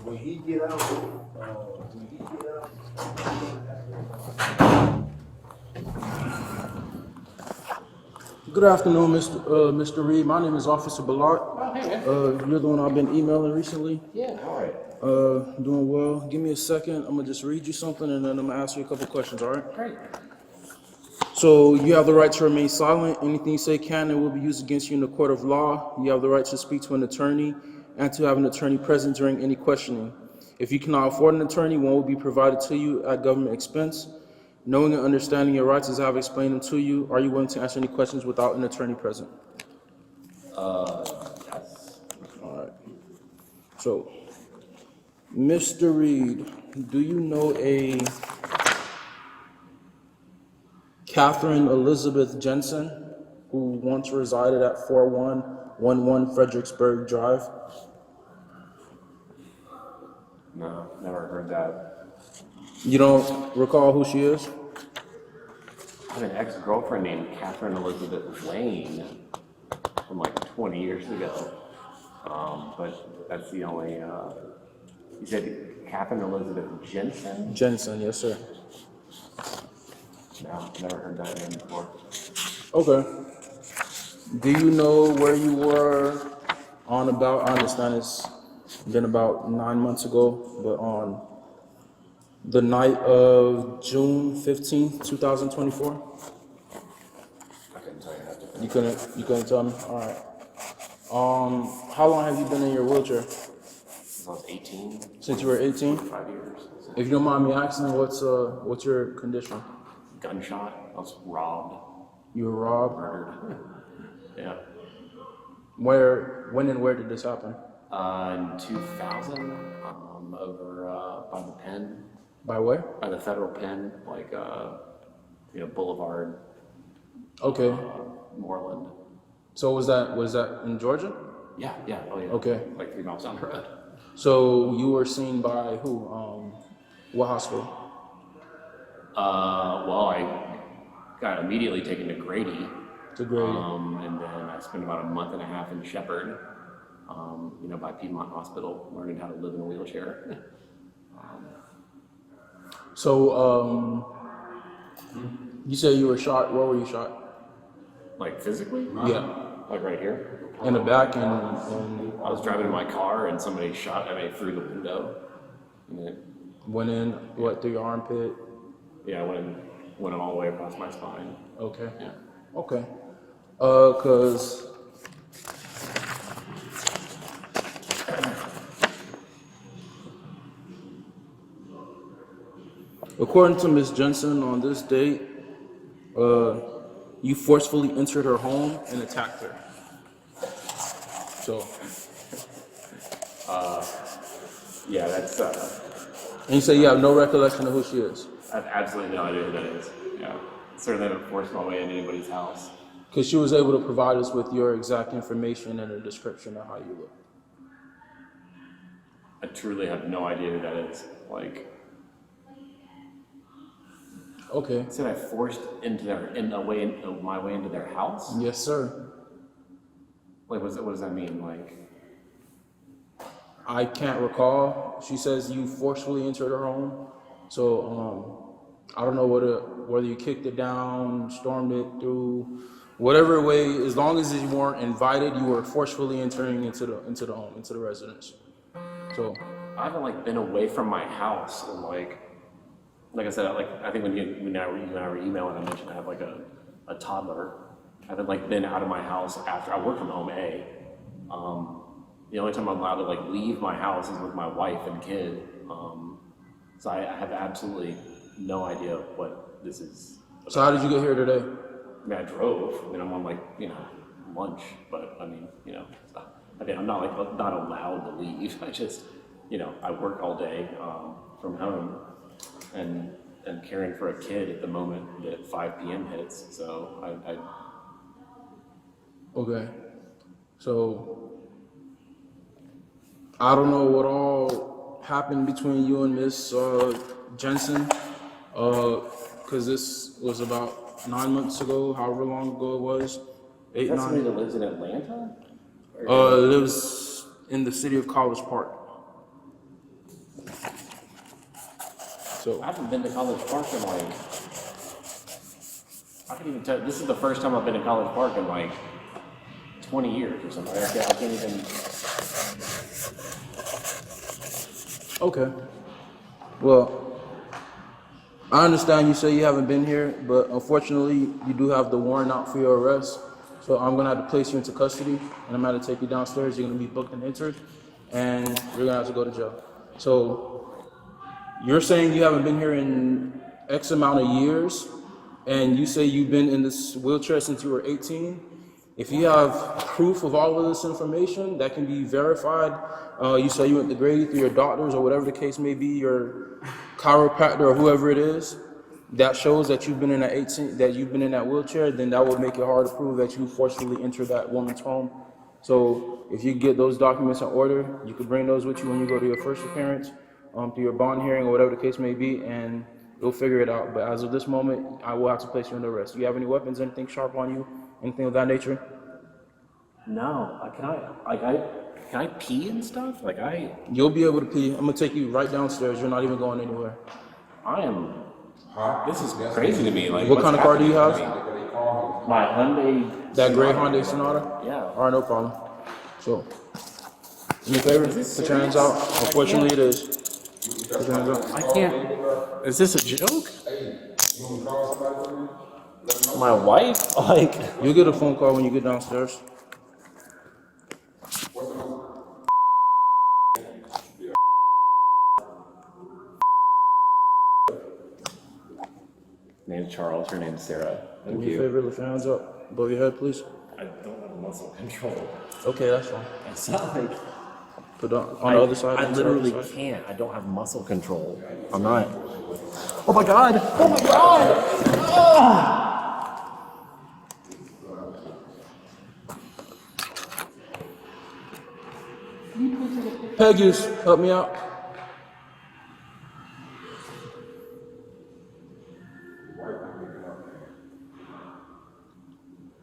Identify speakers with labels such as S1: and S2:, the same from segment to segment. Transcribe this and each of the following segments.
S1: when he get out, Good afternoon, Mr. Reed. My name is Officer Ballard.
S2: Oh, hey, man.
S1: You're the one I've been emailing recently.
S2: Yeah, all right.
S1: Doing well. Give me a second. I'm gonna just read you something, and then I'm gonna ask you a couple questions. All right?
S2: Great.
S1: So you have the right to remain silent. Anything you say can and will be used against you in the court of law. You have the right to speak to an attorney and to have an attorney present during any questioning. If you cannot afford an attorney, one will be provided to you at government expense. Knowing and understanding your rights as I have explained them to you, are you willing to answer any questions without an attorney present?
S2: Yes.
S1: All right. So, Mr. Reed, do you know a Katherine Elizabeth Jensen who once resided at 4111 Fredericksburg Drive?
S2: No, never heard that.
S1: You don't recall who she is?
S2: I have an ex-girlfriend named Katherine Elizabeth Lane from like 20 years ago. But that's the only, you said Katherine Elizabeth Jensen?
S1: Jensen, yes, sir.
S2: No, never heard that name before.
S1: Okay. Do you know where you were on about, I understand it's been about 9 months ago, but on the night of June 15th, 2024?
S2: I couldn't tell you that.
S1: You couldn't tell me? All right. How long have you been in your wheelchair?
S2: Since I was 18.
S1: Since you were 18?
S2: 5 years.
S1: If you don't mind me asking, what's your condition?
S2: Gunshot. I was robbed.
S1: You were robbed?
S2: Murdered. Yeah.
S1: When and where did this happen?
S2: In 2000, over by the pen.
S1: By where?
S2: By the federal pen, like, Boulevard,
S1: Okay.
S2: Moreland.
S1: So was that in Georgia?
S2: Yeah, oh yeah.
S1: Okay.
S2: Like 3 miles down the road.
S1: So you were seen by who? What hospital?
S2: Well, I got immediately taken to Grady.
S1: To Grady.
S2: And then I spent about a month and a half in Shepherd, by Piedmont Hospital, learning how to live in a wheelchair.
S1: So you said you were shot. Where were you shot?
S2: Like physically?
S1: Yeah.
S2: Like right here?
S1: In the back and
S2: I was driving in my car and somebody shot at me through the window. And it,
S1: went in through your armpit?
S2: yeah, went all the way across my spine.
S1: Okay.
S2: Yeah.
S1: Okay. Cause according to Ms. Jensen, on this date, you forcefully entered her home and attacked her. So.
S2: Yeah, that's.
S1: And you say you have no recollection of who she is?
S2: I have absolutely no idea who that is. Yeah. Certainly haven't forced my way into anybody's house.
S1: Because she was able to provide us with your exact information and a description of how you look.
S2: I truly have no idea who that is. Like.
S1: Okay.
S2: Said I forced my way into their house?
S1: Yes, sir.
S2: Like, what does that mean? Like.
S1: I can't recall. She says you forcefully entered her home. So, I don't know whether you kicked it down, stormed it through, whatever way. As long as you weren't invited, you were forcefully entering into the home, into the residence. So
S2: I haven't been away from my house and like I said, I think when you and I were emailing, I mentioned I have like a toddler. I haven't been out of my house after I work from home. The only time I'm allowed to leave my house is with my wife and kid. So I have absolutely no idea what this is about.
S1: So how did you get here today?
S2: I drove. I'm on lunch, but I'm not not allowed to leave. I just, I work all day from home and caring for a kid at the moment that 5 p.m. hits. So I
S1: Okay. So I don't know what all happened between you and Miss Jensen, because this was about 9 months ago, however long ago it was.
S2: Is that somebody that lives in Atlanta?
S1: Lives in the city of College Park. So
S2: I haven't been to College Park in like, I can't even tell, this is the first time I've been to College Park in like 20 years or something. I can't even.
S1: okay. Well, I understand you say you haven't been here, but unfortunately, you do have the warrant out for your arrest. So I'm gonna have to place you into custody, and I'm gonna take you downstairs. You're gonna be booked and entered, and you're gonna have to go to jail. So you're saying you haven't been here in X amount of years, and you say you've been in this wheelchair since you were 18. If you have proof of all of this information that can be verified, you say you went to Grady through your doctors or whatever the case may be, your chiropractor or whoever it is, that shows that you've been in that wheelchair, then that would make it hard to prove that you forcibly entered that woman's home. So if you get those documents in order, you could bring those with you when you go to your first appearance, through your bond hearing or whatever the case may be, and we'll figure it out. But as of this moment, I will have to place you under arrest. Do you have any weapons, anything sharp on you, anything of that nature?
S2: No, can I pee and stuff?
S1: You'll be able to pee. I'm gonna take you right downstairs. You're not even going anywhere.
S2: This is crazy to me. Like,
S1: What kind of car do you have?
S2: My Hyundai.
S1: That gray Hyundai Sonata?
S2: Yeah.
S1: All right, no problem. So, do me a favor, put your hands out. Unfortunately, it is. Put your hands out.
S2: I can't. Is this a joke? My wife? Like.
S1: You'll get a phone call when you get downstairs.
S2: Name's Charles. Her name's Sarah.
S1: Do
S2: Thank
S1: me a
S2: you.
S1: favor, lift your hands up above your head, please.
S2: I don't have muscle control.
S1: Okay, that's fine.
S2: It's not like.
S1: Put on the other side.
S2: I literally can't. I don't have muscle control. I'm not. Oh my god! Oh my god! Ah!
S1: Pegus, help me out.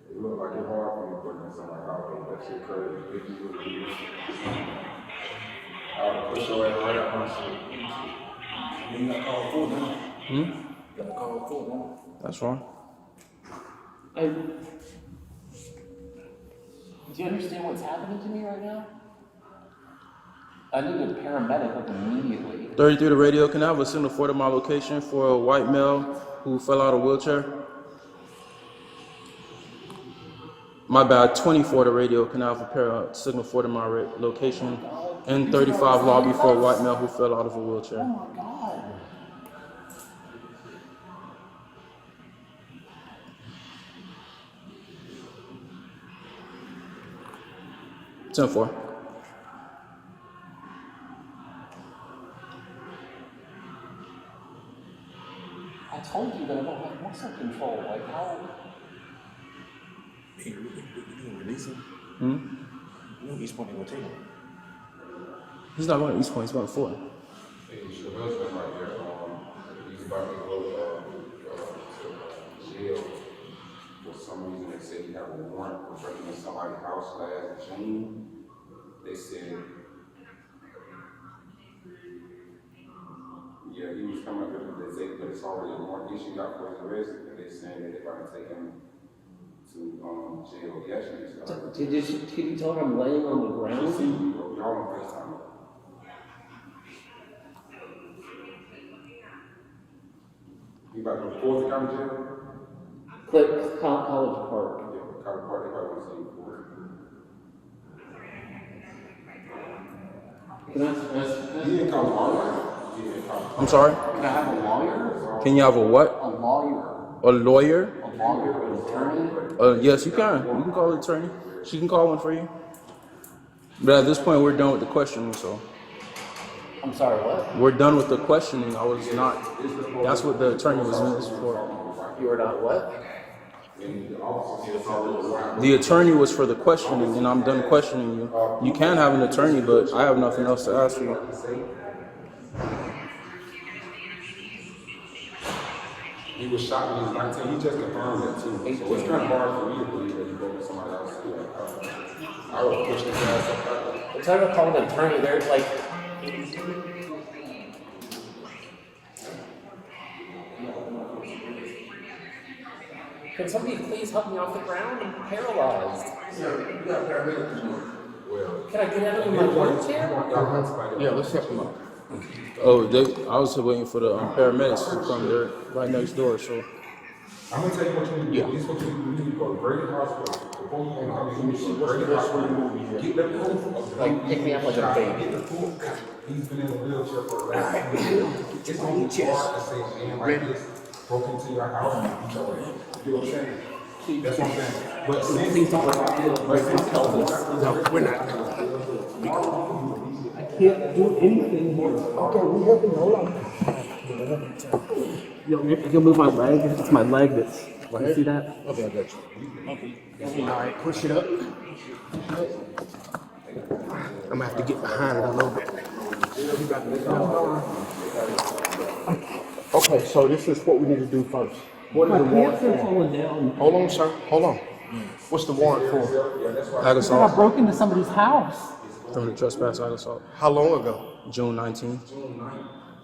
S3: It looked like it's hard for you putting something like that. That shit crazy. I'll push your ass right up my shit. You got called full now. You got called full now.
S1: That's fine.
S2: Do you understand what's happening to me right now? I need a paramedic like immediately.
S1: 33 to radio, can I have a signal for to my location for a white male who fell out of a wheelchair? My bad, 24 to radio, can I have a signal for to my location? N35 lobby for a white male who fell out of a wheelchair.
S2: Oh my god.
S1: Ten four.
S2: I told you that I don't have muscle control. Like, how?
S3: Hey, we can release him. You know each one they will take him.
S1: He's not going to East Point, he's going to Fort.
S3: Hey, your husband right there, he's about to go to jail for some reason. They said he had a warrant for breaking into somebody's house last June. They said, yeah, he was coming up with they say, but it's already a warrant issued out for his arrest, and they're saying that they're going to take him to jail. He actually started.
S2: Did you tell her I'm laying on the ground?
S3: Y'all on FaceTime. You about to go forth to county jail?
S2: Click College Park.
S3: Yeah, county park, they probably want to see you for it.
S2: Can I
S3: He didn't come to our life. He didn't come.
S1: I'm sorry?
S2: can I have a lawyer?
S1: Can you have a what?
S2: A lawyer.
S1: A lawyer?
S2: A lawyer, an attorney?
S1: Yes, you can. You can call an attorney. She can call one for you. But at this point, we're done with the questioning, so.
S2: I'm sorry, what?
S1: We're done with the questioning. I was not, that's what the attorney was in this for.
S2: You are not what?
S1: The attorney was for the questioning, and I'm done questioning you. You can have an attorney, but I have nothing else to ask you.
S3: He was shot when he was 19. He just confirmed that too. So it's kind of hard for me to believe that he broke with somebody else too. I would push this ass up.
S2: I'm trying to call an attorney. They're like, Can somebody please help me off the ground? I'm paralyzed. Can I get out of my wheelchair?
S3: Yeah, let's help him out.
S1: Oh, I was waiting for the paramedics to come. They're right next door, so.
S3: I'm gonna tell you what you need to do. This is what you need to go to Grady Hospital. Before you can come in, you need to go to Grady Hospital. Get the proof of the
S2: Like, pick me up like a baby.
S3: Get the proof. He's been in a wheelchair for the last 2 years. It's gonna be hard to say, man, like this, broke into your house. You know what I'm saying? That's what I'm saying. But
S2: Please don't let me break my pelvis.
S4: No, we're not.
S2: I can't do anything here.
S4: Okay, we helping you. Hold on.
S2: You'll move my leg. It's my leg that's. You see that?
S4: Okay, I got you. Okay. All right, push it up. I'm gonna have to get behind it a little bit. Okay, so this is what we need to do first. What is the warrant for?
S2: Falling down.
S4: Hold on, sir. Hold on. What's the warrant for?
S2: I
S1: Assault.
S2: broke into somebody's house.
S1: From the trespass assault.
S4: How long ago?
S1: June 19th.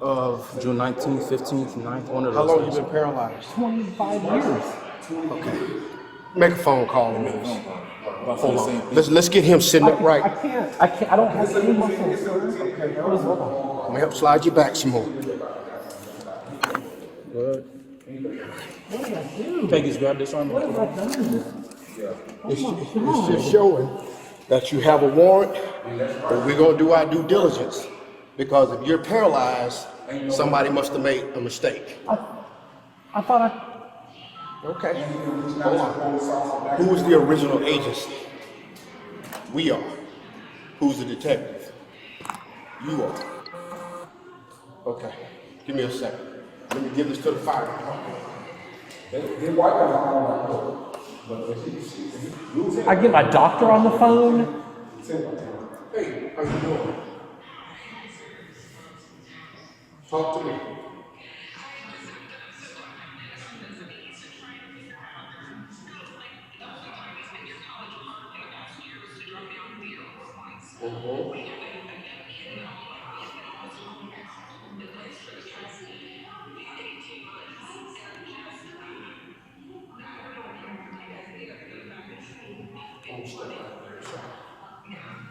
S4: Of
S1: June 19th, 15th, 9th, one of
S4: how
S1: those
S4: long you
S1: days.
S4: been paralyzed?
S2: 25 years.
S4: Okay. Make a phone call to me. Hold on. Let's get him sitting up right.
S2: I can't. I don't have any muscles. Okay, hold on.
S4: I'm gonna help slide you back some more.
S1: Good.
S2: What did I do?
S1: Peggy's grab this arm.
S2: What have I done?
S4: It's just showing that you have a warrant, but we're gonna do our due diligence. Because if you're paralyzed, somebody must have made a mistake.
S2: I thought
S4: Okay. Hold on. Who is the original agency? We are. Who's the detective? You are. Okay. Give me a second. Let me give this to the fire department.
S2: I get my doctor on the phone.
S4: Hey, how you doing? Talk to me.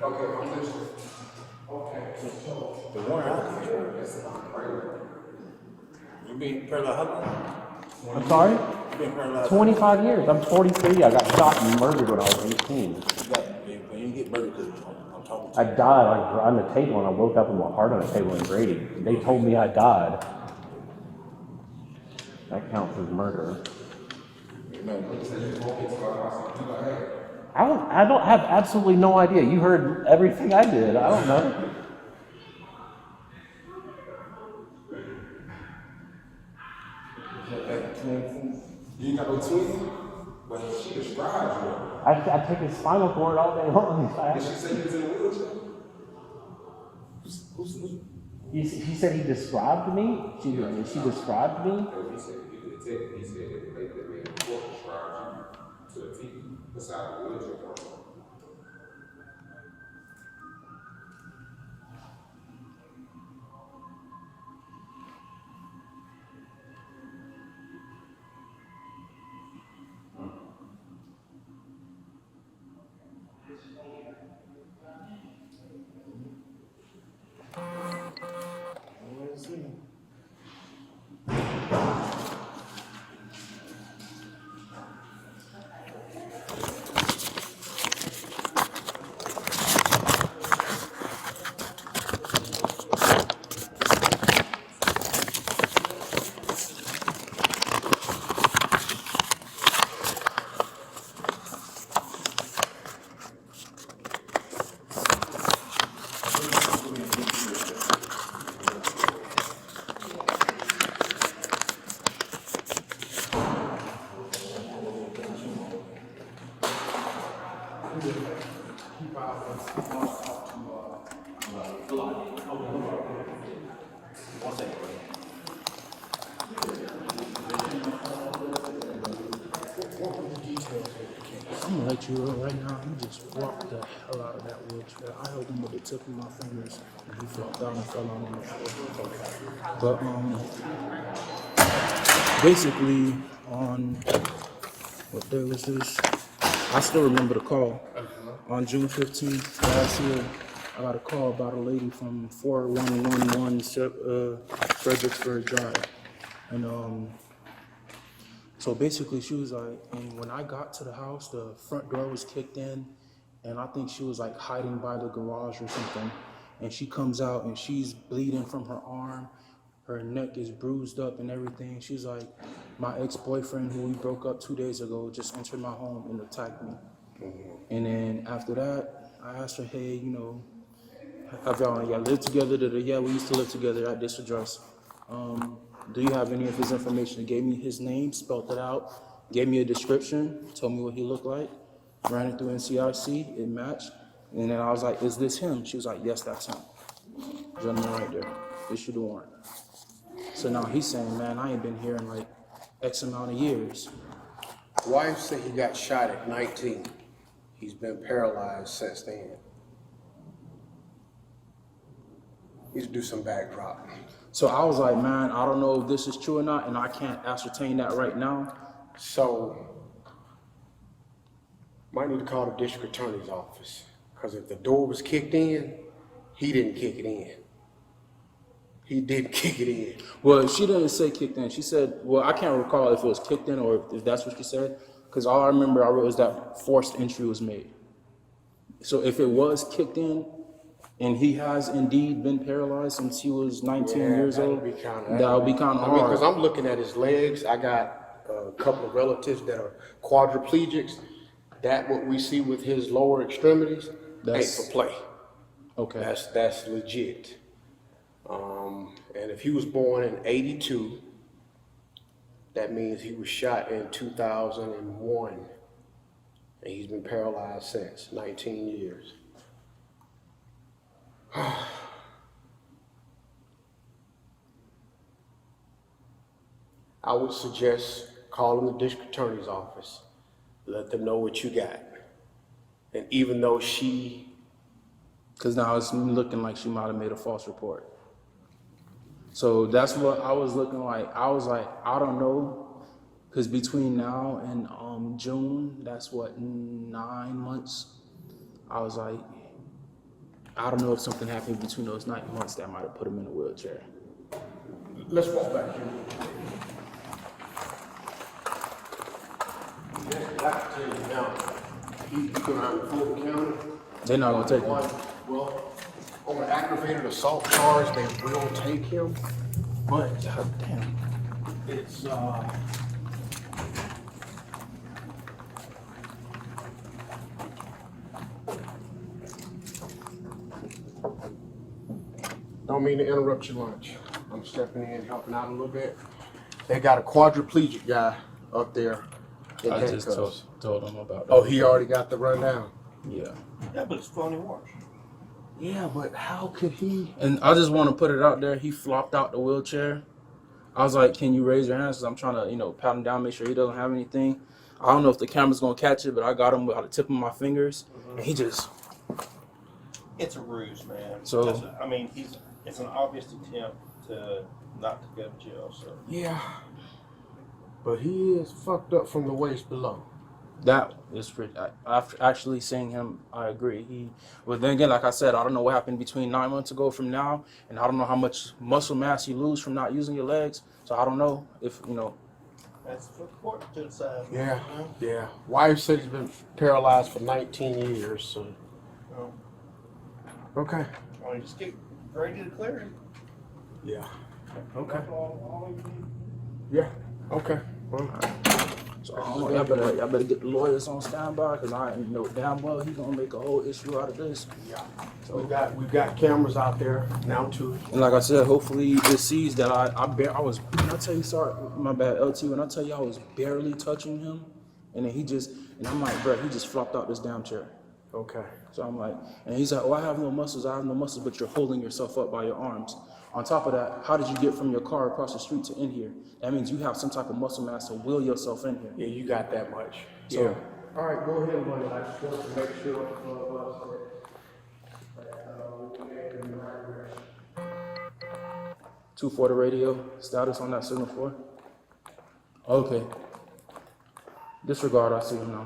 S4: Okay, I'm listening. Okay.
S5: The warrant out. You been paralyzed?
S2: I'm sorry?
S5: You been paralyzed?
S2: 25 years. I'm 43. I got shot and murdered when I was 18.
S5: You didn't get murdered because I'm talking to
S2: I died on the table and I woke up with my heart on the table in Grady. They told me I died. That counts as murder.
S5: you. Man,
S2: I don't have absolutely no idea. You heard everything I did. I don't know.
S3: You ain't got no twin? But she described you.
S2: I take his spinal cord all day long.
S3: Did she say you was in a wheelchair? Who's me?
S2: He said he described me. She described me.
S3: No, he said he did take. He said that they made a report described you to the T beside the wheelchair part.
S1: I'm gonna let you know right now. He just walked the hell out of that wheelchair. I held him with the tip of my fingers, and he fell down and fell on the floor. But basically on What day was this? I still remember the call. On June 15th last year, I got a call about a lady from 4111 Fredericksburg Drive. And so basically she was like, and when I got to the house, the front door was kicked in, and I think she was like hiding by the garage or something. And she comes out and she's bleeding from her arm. Her neck is bruised up and everything. She's like, my ex-boyfriend who we broke up 2 days ago just entered my home and attacked me. And then after that, I asked her, hey, you know, have y'all lived together? Yeah, we used to live together at this address. Do you have any of his information? He gave me his name, spelled it out, gave me a description, told me what he looked like, ran it through NCIC, it matched. And then I was like, is this him? She was like, yes, that's him. Gentleman right there, issue the warrant. So now he's saying, man, I ain't been here in like X amount of years.
S6: Wife said he got shot at 19. He's been paralyzed since then. Needs to do some backdrop.
S1: So I was like, man, I don't know if this is true or not, and I can't ascertain that right now.
S6: So, might need to call the district attorney's office. Because if the door was kicked in, he didn't kick it in. He didn't kick it in.
S1: Well, she didn't say kicked in. She said, well, I can't recall if it was kicked in or if that's what she said, because all I remember I wrote was that forced entry was made. So if it was kicked in, and he has indeed been paralyzed since he was 19 years old, that would be kind of hard.
S6: Because I'm looking at his legs. I got a couple of relatives that are quadriplegics. That what we see with his lower extremities ain't for play.
S1: Okay.
S6: That's legit. And if he was born in 82, that means he was shot in 2001. And he's been paralyzed since, 19 years. I would suggest calling the district attorney's office. Let them know what you got. And even though
S1: Because now it's looking like she might have made a false report. So that's what I was looking like. I was like, I don't know. Because between now and June, that's what, 9 months? I was like, I don't know if something happened between those 9 months that might have put him in a wheelchair.
S6: let's walk back here. I can tell you now, he's gonna have a full county.
S1: They're not going to take him.
S6: Well, on an aggravated assault charge, they will take him, but
S1: God damn.
S6: it's, don't mean to interrupt your lunch. I'm stepping in, helping out a little bit. They got a quadriplegic guy up there in
S1: I just
S6: handcuffs.
S1: told him about that.
S6: Oh, he already got the rundown.
S1: Yeah.
S5: Yeah, but it's funny watch.
S6: Yeah, but how could he?
S1: And I just want to put it out there. He flopped out the wheelchair. I was like, can you raise your hands? Because I'm trying to, pat him down, make sure he doesn't have anything. I don't know if the camera's going to catch it, but I got him by the tip of my fingers. And he just...
S7: It's a ruse, man.
S1: So-
S7: It's an obvious attempt to not to go to jail. So
S6: Yeah, but he is fucked up from the waist below.
S1: That is pretty... After actually seeing him, I agree. But then again, like I said, I don't know what happened between 9 months ago from now, and I don't know how much muscle mass you lose from not using your legs. So I don't know if,
S7: that's for the court to decide.
S6: Yeah, yeah. Wife said he's been paralyzed for 19 years. So
S7: No.
S6: okay.
S7: I mean, just get ready to declare him.
S6: Yeah. Okay.
S7: That's all you need.
S6: Yeah. Okay. Well,
S1: So I don't know, y'all better get the lawyers on standby, because I know damn well he's gonna make a whole issue out of this.
S6: yeah. So we've got cameras out there now too.
S1: And like I said, hopefully it sees that I was. When I tell you, sorry, my bad, LT. When I tell you I was barely touching him, and then and I'm like, bro, he just flopped out this damn chair.
S6: Okay.
S1: So I'm like, and he's like, oh, I have no muscles, but you're holding yourself up by your arms. On top of that, how did you get from your car across the street to in here? That means you have some type of muscle mass to will yourself in here.
S6: Yeah, you got that much.
S1: So-
S6: Yeah. All right, go ahead, buddy. I just want to make sure.
S1: 240 radio status on that signal 4. Okay. Disregard, I see him now.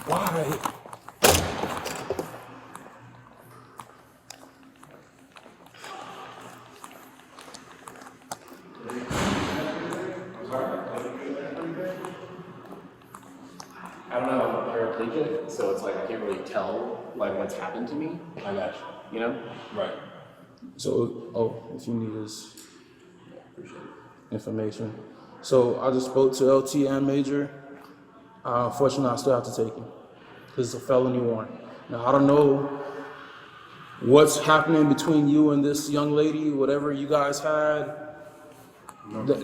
S1: Why?
S2: I don't know, I'm a paraplegic, so it's like I can't really tell like what's happened to me.
S5: I got
S2: You know?
S5: you. Right.
S1: So, if you need his information. So I just spoke to LT and Major. Unfortunately, I still have to take him because it's a felony warrant. Now, I don't know what's happening between you and this young lady, whatever you guys had.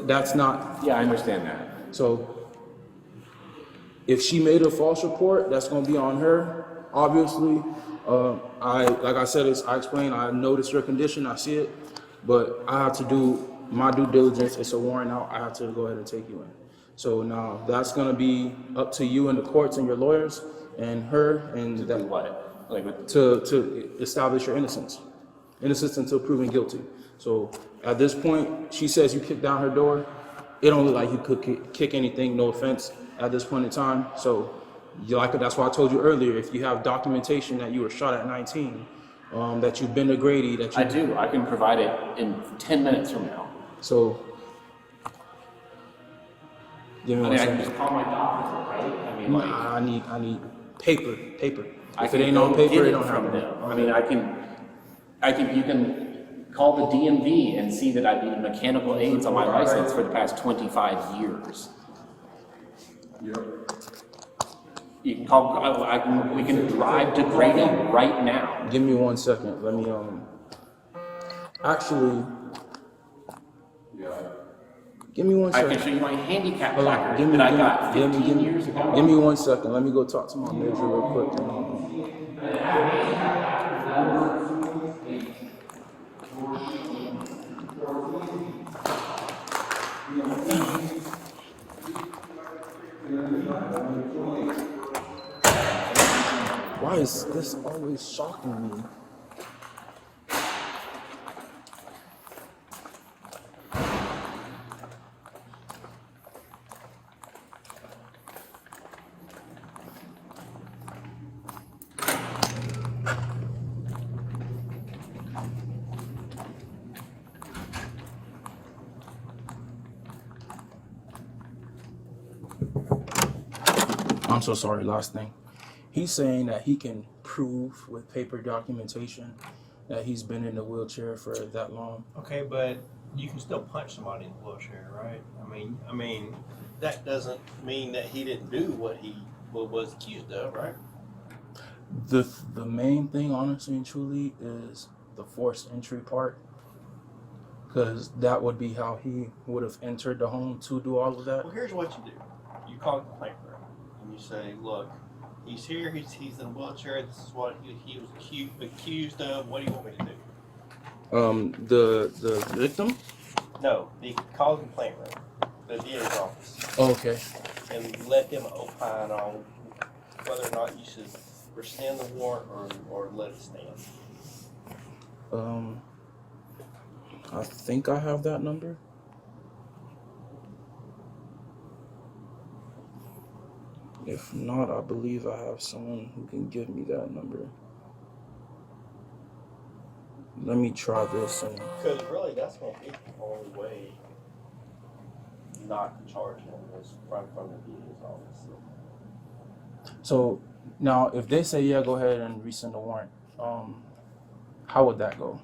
S1: That's not,
S2: Yeah, I understand that.
S1: so if she made a false report, that's going to be on her. Obviously, like I said, I explained, I noticed your condition, I see it, but I have to do my due diligence. It's a warrant out. I have to go ahead and take you in. So now that's going to be up to you and the courts and your lawyers and her and
S2: Do
S1: that
S2: what? Like with
S1: to establish your innocence until proven guilty. So at this point, she says you kicked down her door. It don't look like you could kick anything. No offense at this point in time. So that's why I told you earlier. If you have documentation that you were shot at 19, that you've been to Grady, that you
S2: I do. I can provide it in 10 minutes from now.
S1: So give me
S2: I
S1: one
S2: mean, I can
S1: second.
S2: just call my doctor, right? I mean, like,
S1: I need paper.
S2: I
S1: If it
S2: can
S1: ain't
S2: go
S1: on paper,
S2: get
S1: it
S2: it
S1: don't
S2: from
S1: happen.
S2: them. I mean, you can call the DMV and see that I've needed mechanical aids on my license for the past 25 years.
S3: Yep.
S2: You can call, we can drive to Grady right now.
S1: Give me 1 second. Let me actually
S3: Yeah.
S1: give me 1
S2: I can
S1: second.
S2: show you my handicap
S1: Hold on.
S2: placard that I got 15 years ago.
S1: Give me 1 second. Let me go talk to my major real quick. Why is this always shocking me? I'm so sorry, last thing. He's saying that he can prove with paper documentation that he's been in a wheelchair for that long.
S7: Okay, but you can still punch somebody in the wheelchair, right? I mean, that doesn't mean that he didn't do what he was accused of, right?
S1: The main thing, honestly and truly, is the forced entry part, because that would be how he would have entered the home to do all of that.
S7: Well, here's what you do. You call the complaint room and you say, look, he's here, he's in a wheelchair, this is what he was accused of, what do you want me to do?
S1: The victim.
S7: No, call the complaint room, the DA's office,
S1: Oh, okay.
S7: and let them opine on whether or not you should rescind the warrant or let it stand.
S1: I think I have that number. If not, I believe I have someone who can give me that number. Let me try this. And
S7: Because really, that's going to be the only way not to charge him is from the DA's office.
S1: so now, if they say, yeah, go ahead and rescind the warrant, how would that go?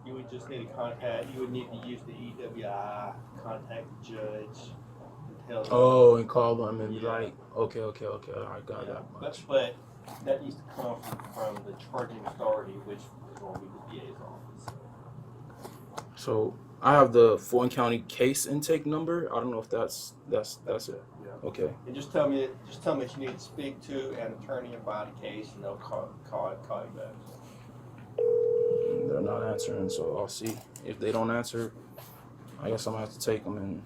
S7: You would just need to contact, you would need to use the EWI, contact the judge, and tell them.
S1: Oh, and call them and be
S7: Yeah.
S1: like, okay, I got that much.
S7: But that needs to come from the charging authority, which is going to be the DA's office.
S1: So I have the Fulton County case intake number. I don't know if that's it.
S7: Yeah.
S1: Okay.
S7: And just tell me that you need to speak to an attorney about a case, and they'll call you back.
S1: They're not answering, so I'll see. If they don't answer, I guess I'm gonna have to take them and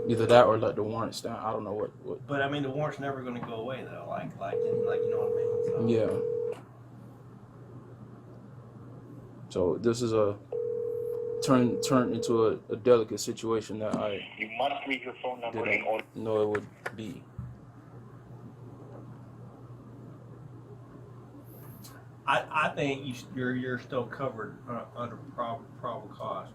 S1: either that or let the warrant stand. I don't know what.
S7: But I mean, the warrant's never going to go away though. Like you know what I mean? So.
S1: Yeah. So this is a turned into a delicate situation that I
S4: You must leave your phone number in
S1: didn't
S4: order.
S1: know it would be.
S7: I think you're still covered under probable cause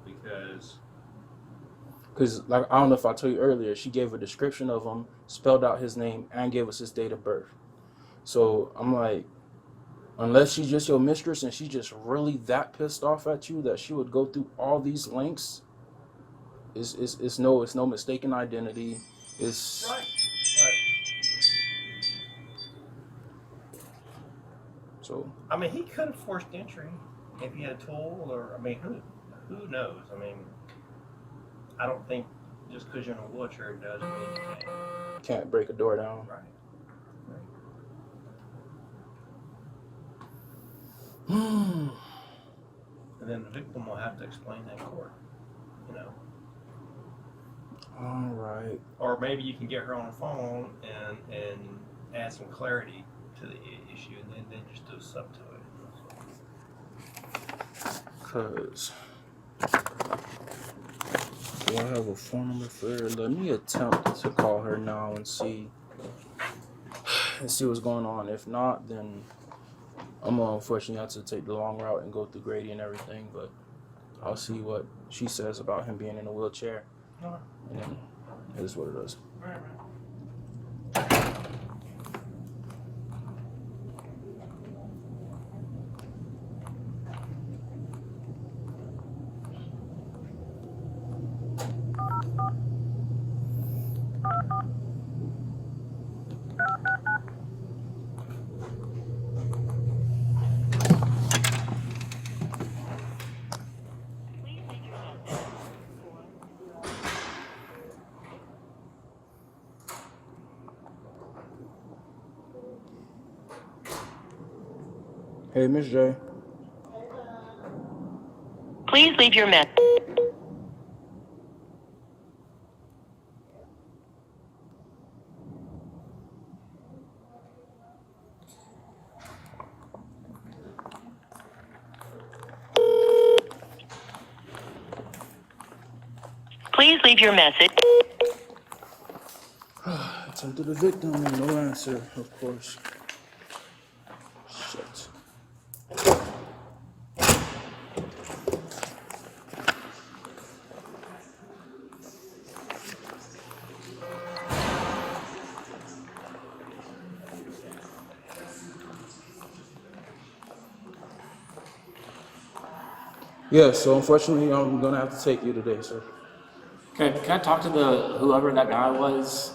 S1: Because, like, I don't know if I told you earlier, she gave a description of him, spelled out his name, and gave us his date of birth. So I'm like, unless she's just your mistress and she's just really that pissed off at you that she would go through all these lengths, it's no mistaken identity. It's
S7: right.
S1: so
S7: I mean, he could have forced entry if he had a tool, or I mean, who knows? I mean, I don't think just because you're in a wheelchair doesn't mean you
S1: can't break a door down.
S7: Right. And then the victim will have to explain that in court, you know.
S1: All right.
S7: Or maybe you can get her on the phone and add some clarity to the issue, and then just do a sub to it.
S1: Because do I have a phone number for her? Let me attempt to call her now and see what's going on. If not, then I'm gonna unfortunately have to take the long route and go through Grady and everything. But I'll see what she says about him being in a wheelchair.
S7: All right.
S1: And then it is what it is.
S7: All right, man.
S1: Hey, Miss J.
S8: Please leave your message. Please leave your message.
S1: Attempted the victim and no answer, of course. Shit. Yeah, so unfortunately, I'm gonna have to take you today, sir.
S2: Can I talk to whoever that guy was?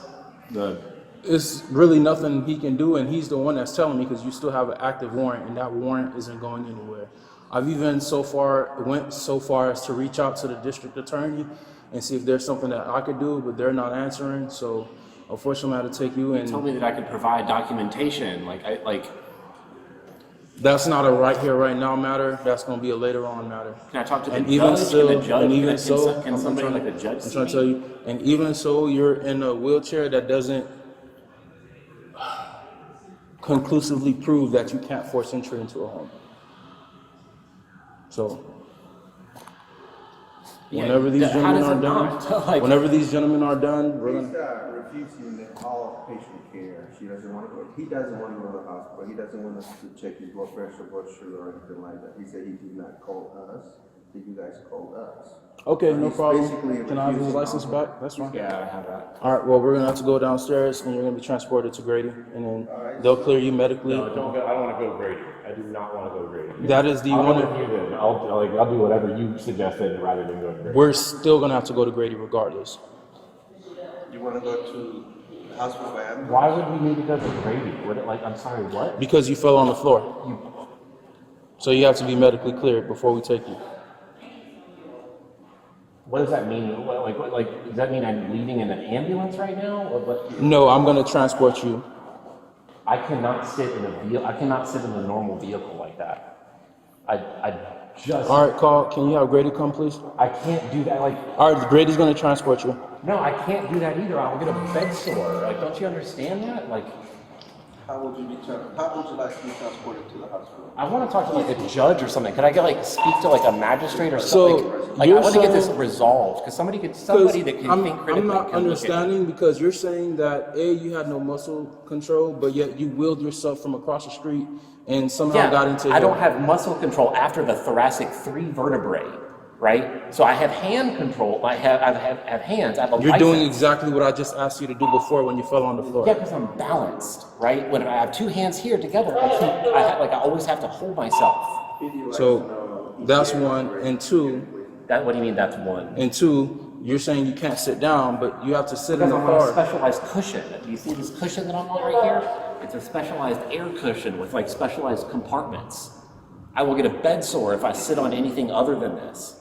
S1: It's really nothing he can do, and he's the one that's telling me because you still have an active warrant, and that warrant isn't going anywhere. I've even went so far as to reach out to the district attorney and see if there's something that I could do, but they're not answering. So unfortunately, I had to take you in.
S2: He told me that I could provide documentation.
S1: That's not a right here, right now matter. That's going to be a later on matter.
S2: Can I talk to the
S1: And
S2: judge?
S1: even so,
S2: Can the judge?
S1: and even
S2: can
S1: so,
S2: can somebody like the judge
S1: I'm
S2: see
S1: trying to
S2: me?
S1: tell you, and even so, you're in a wheelchair that doesn't conclusively prove that you can't force entry into a home. So,
S2: Yeah,
S1: whenever these
S2: how
S1: gentlemen
S2: does
S1: are
S2: it
S1: done,
S2: not? Like-
S1: whenever these gentlemen are done, we're
S9: She's
S1: gonna.
S9: refusing all patient care. She doesn't want to go. He doesn't want to go to the hospital. He doesn't want us to check his blood pressure, blood sugar, or anything like that. He said he did not call us. Did you guys call us?
S1: Okay,
S9: So
S1: no
S9: he's
S1: problem.
S9: basically
S1: Can I have his
S9: refusing
S1: license
S9: all-
S1: back? That's fine.
S2: Yeah, I have that.
S1: All right. Well, we're gonna have to go downstairs, and you're gonna be transported to Grady, and then they'll clear you medically.
S10: No, don't go. I don't want to go to Grady. I do not want to go to Grady.
S1: That is the
S10: I'll
S1: one.
S10: go with you then. I'll do whatever you suggested rather than go to Grady.
S1: We're still gonna have to go to Grady regardless.
S9: You want to go to the hospital for ambulance?
S10: Why would we need to go to Grady? I'm sorry, what?
S1: Because you fell on the floor. So you have to be medically cleared before we take you.
S10: What does that mean? Does that mean I'm leaving in an ambulance right now? Or what?
S1: No, I'm gonna transport you.
S10: I cannot sit in a vehicle. I cannot sit in a normal vehicle like that. I just.
S1: All right, Carl, can you have Grady come, please?
S10: I can't do that.
S1: All right, Grady's gonna transport you.
S10: No, I can't do that either. I'll get a bed sore. Don't you understand that?
S9: How would you like to be transported to the hospital?
S10: I want to talk to like a judge or something. Could I get like speak to like a magistrate or something? Like I
S1: you're
S10: want to get this
S1: saying-
S10: resolved because somebody that can
S1: I'm,
S10: think critically.
S1: I'm not
S10: can look at it.
S1: understanding because you're saying that you had no muscle control, but yet you wheeled yourself from across the street and somehow got into.
S10: I don't have muscle control after the thoracic 3 vertebrae, right? So I have hand control. I have hands. I have a
S1: You're doing
S10: license.
S1: exactly what I just asked you to do before when you fell on the floor.
S10: Yeah, because I'm balanced, right? When I have 2 hands here together, I always have to hold myself.
S1: So that's one, and two.
S10: What do you mean that's one?
S1: And two, you're saying you can't sit down, but you have to sit
S10: Because
S1: in the
S10: I'm on a
S1: car.
S10: specialized cushion. Do you see this cushion that I'm on right here? It's a specialized air cushion with like specialized compartments. I will get a bed sore if I sit on anything other than this.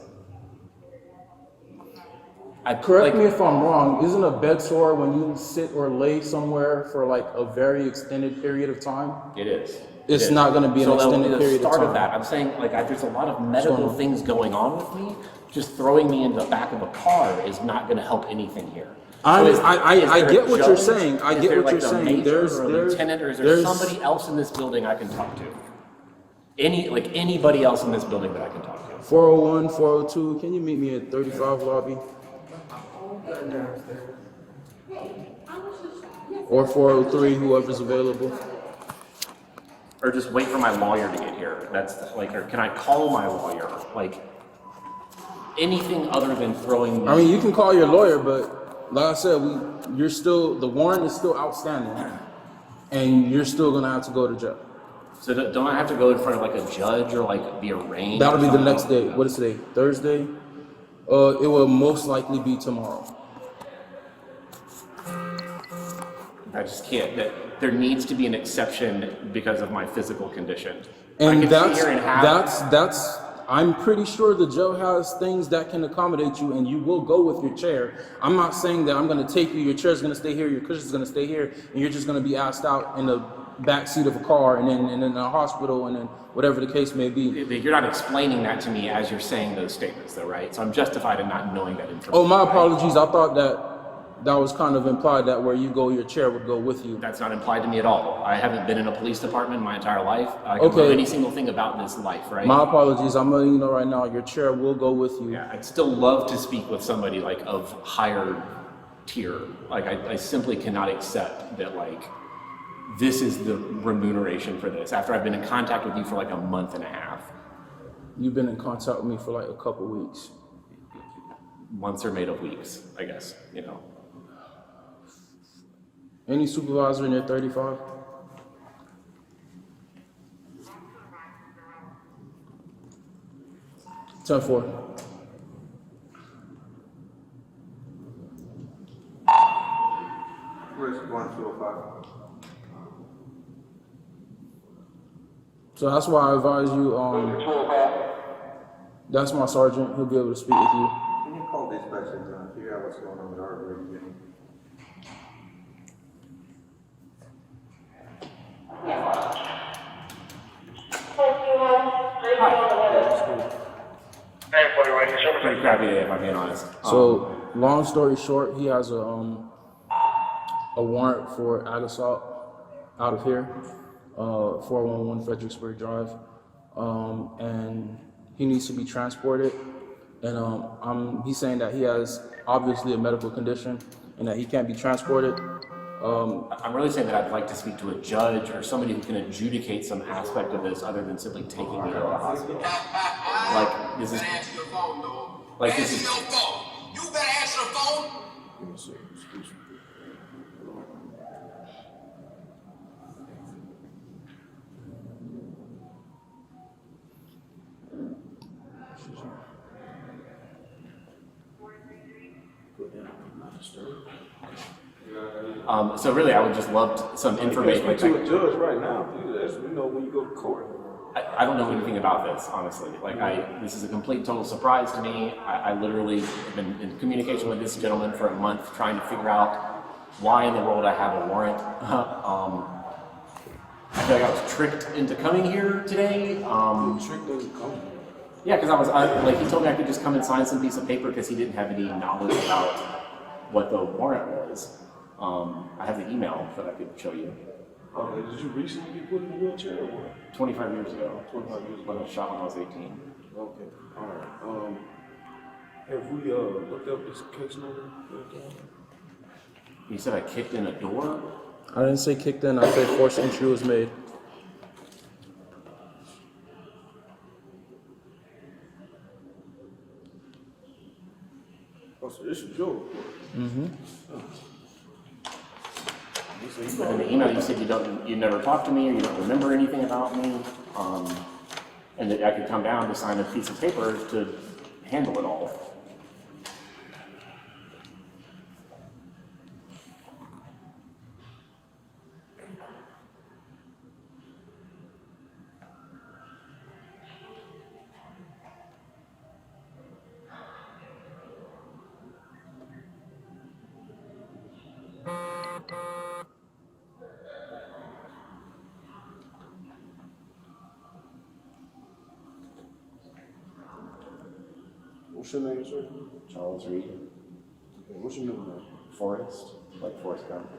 S1: Correct me if I'm wrong, isn't a bed sore when you sit or lay somewhere for like a very extended period of time?
S10: It is.
S1: It's not going to be an extended period of
S10: start
S1: time.
S10: of that. I'm saying like there's a lot of medical things going on with me. Just throwing me into the back of a car is not going to help anything here.
S1: I
S10: there
S1: get
S10: a
S1: what you're
S10: judge?
S1: saying. I
S10: Is
S1: get
S10: there,
S1: what
S10: like,
S1: you're
S10: a
S1: saying.
S10: major
S1: There's
S10: or a lieutenant, or is there
S1: there's
S10: somebody else in this building I can talk to? Anybody else in this building that I can talk to?
S1: 401, 402. Can you meet me at 35 lobby? Or 403, whoever's available.
S10: Or just wait for my lawyer to get here. That's like, or can I call my lawyer? Like anything other than throwing me.
S1: I mean, you can call your lawyer, but like I said, the warrant is still outstanding, and you're still gonna have to go to jail.
S10: So don't I have to go in front of like a judge or like be arraigned?
S1: That'll
S10: or
S1: be the
S10: something?
S1: next day. What is today? Thursday? It will most likely be tomorrow.
S10: I just can't. There needs to be an exception because of my physical condition.
S1: And
S10: I can sit here and have,
S1: that's I'm pretty sure the jail has things that can accommodate you, and you will go with your chair. I'm not saying that I'm going to take you, your chair's going to stay here, your cushion's going to stay here, and you're just going to be asked out in the back seat of a car and then in a hospital and then whatever the case may be.
S10: You're not explaining that to me as you're saying those statements, though, right? So I'm justified in not knowing that information.
S1: Oh, my
S10: right?
S1: apologies. I thought that was kind of implied that where you go, your chair would go with you.
S10: That's not implied to me at all. I haven't been in a police department my entire life. I can know any single thing about this life, right?
S1: My apologies. I'm letting you know right now, your chair will go with you.
S10: Yeah, I'd still love to speak with somebody like of higher tier. Like I simply cannot accept that like this is the remuneration for this after I've been in contact with you for like a month and a half.
S1: You've been in contact with me for like a couple weeks.
S10: Months are made of weeks, I guess, you know.
S1: Any supervisor in your 35? Ten four.
S9: Where's 1205?
S1: So that's why I advise you, that's my sergeant, he'll be able to speak with you.
S9: Can you call dispatch and figure out what's going on with our radio?
S10: Pretty crappy day, if I'm being honest.
S1: So, long story short, he has a warrant for ag assault out of here, 411 Fredericksburg Drive, and he needs to be transported. And he's saying that he has obviously a medical condition and that he can't be transported.
S10: I'm really saying that I'd like to speak to a judge or somebody who can adjudicate some aspect of this other than simply taking me to the hospital. Like this is. Like this is.
S11: You better answer the phone.
S5: Give me a second, excuse me.
S10: So really, I would just love some information.
S5: Speak to a judge right now. We know when you go to court.
S10: I don't know anything about this, honestly. This is a complete total surprise to me. I literally have been in communication with this gentleman for a month trying to figure out why in the world I have a warrant. I feel like I was tricked into coming here today.
S5: Tricked into coming.
S10: Yeah, because he told me I could just come and sign some piece of paper because he didn't have any knowledge about what the warrant was. I have the email that I could show you.
S5: Okay, did you recently get put in a wheelchair or what?
S10: 25 years ago.
S5: 25 years
S10: When I
S5: ago.
S10: was shot when I was 18.
S5: Okay, all right. Have we looked up this case number?
S10: You said I kicked in a door?
S1: I didn't say kicked in, I said forced entry was made.
S5: Oh, so this was your report.
S1: Mm-hmm.
S10: In the email you said you never talked to me or you don't remember anything about me, and that I could come down to sign a piece of paper to handle it all.
S5: What's your name, sir?
S10: Charles Reed,
S5: Okay, what's your middle name?
S10: Forrest, like Forrest Gump.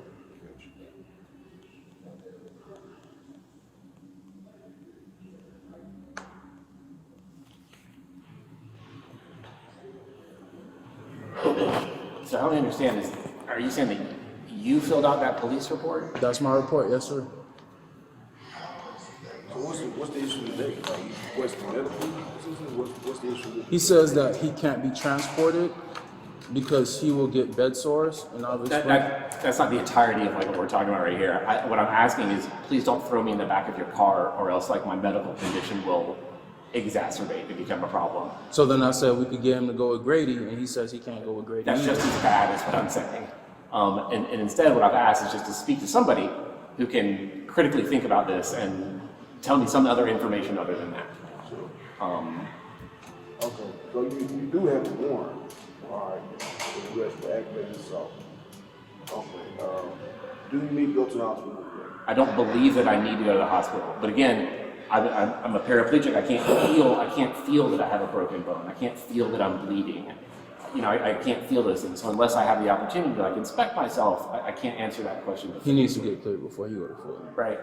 S10: So I don't understand is, are you saying that you filled out that police report?
S1: That's my report, yes, sir.
S5: So what's the issue today? Like, you requesting medical assistance? What's the issue with
S1: He says that he can't be transported because he will get bed sores, and I've explained.
S10: That's not the entirety of like what we're talking about right here. What I'm asking is, please don't throw me in the back of your car, or else like my medical condition will exacerbate and become a problem.
S1: So then I said we could get him to go with Grady, and he says he can't go with Grady.
S10: That's just as bad as what I'm saying. And instead, what I've asked is just to speak to somebody who can critically think about this and tell me some other information other than that.
S5: Okay, so you do have a warrant, all right, for arrest for aggravated assault. Okay, do you need to go to the hospital?
S10: I don't believe that I need to go to the hospital. But again, I'm a paraplegic. I can't feel that I have a broken bone. I can't feel that I'm bleeding. You know, I can't feel those things. So unless I have the opportunity to like inspect myself, I can't answer that question.
S1: He needs to get cleared before he go to Fulton.
S10: Right.